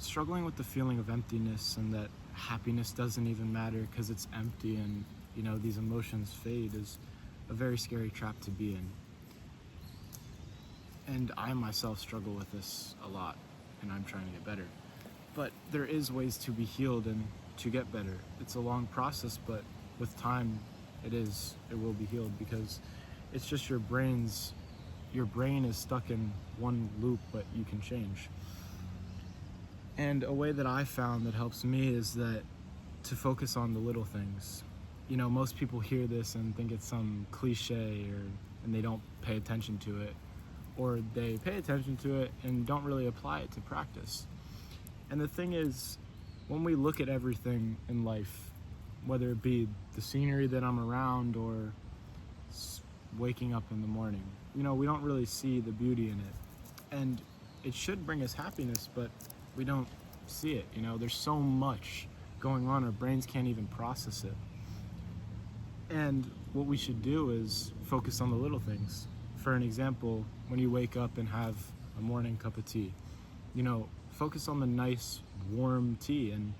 struggling with the feeling of emptiness and that happiness doesn't even matter because it's empty and, these emotions fade is a very scary trap to be in. And I myself struggle with this a lot, and I'm trying to get better. But there is ways to be healed and to get better. It's a long process, but with time, it will be healed, because it's just your brain is stuck in one loop, but you can change. And a way that I found that helps me is that to focus on the little things. Most people hear this and think it's some cliche, and they don't pay attention to it, or they pay attention to it and don't really apply it to practice. And the thing is, when we look at everything in life, whether it be the scenery that I'm around or waking up in the morning, we don't really see the beauty in it. And it should bring us happiness, but we don't see it. There's so much going on, our brains can't even process it. And what we should do is focus on the little things. For an example, when you wake up and have a morning cup of tea, focus on the nice warm tea and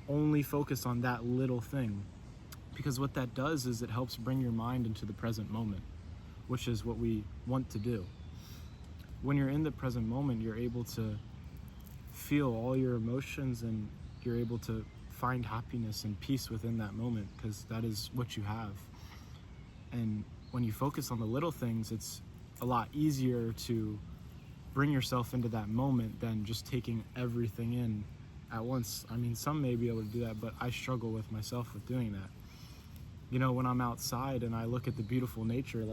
only focus on that little thing. Because what that does is it helps bring your mind into the present moment, which is what we want to do. When you're in the present moment, you're able to feel all your emotions, and you're able to find happiness and peace within that moment, because that is what you have. And when you focus on the little things, it's a lot easier to bring yourself into that moment than just taking everything in at once. Some may be able to do that, but I struggle with myself with doing that. When I'm outside and I look at the beautiful nature,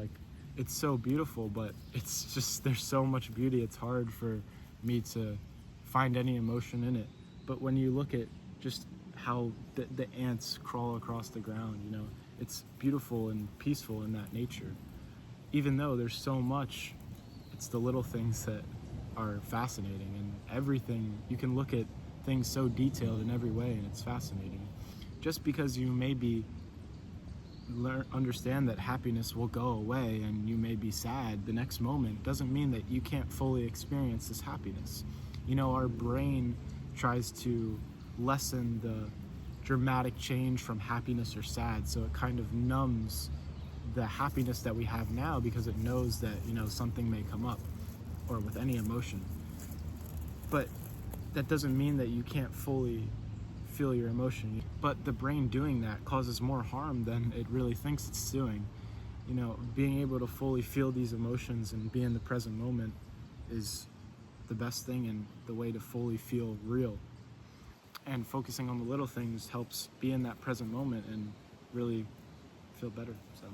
it's so beautiful, but it's just, there's so much beauty, it's hard for me to find any emotion in it. But when you look at just how the ants crawl across the ground, it's beautiful and peaceful in that nature. Even though there's so much, it's the little things that are fascinating, and everything, you can look at things so detailed in every way, and it's fascinating. Just because you maybe understand that happiness will go away and you may be sad the next moment, doesn't mean that you can't fully experience this happiness. Our brain tries to lessen the dramatic change from happiness or sad, so it kind of numbs the happiness that we have now, because it knows that something may come up, or with any emotion. But that doesn't mean that you can't fully feel your emotion. But the brain doing that causes more harm than it really thinks it's doing. Being able to fully feel these emotions and be in the present moment is the best thing, and the way to fully feel real. And focusing on the little things helps be in that present moment and really feel better. So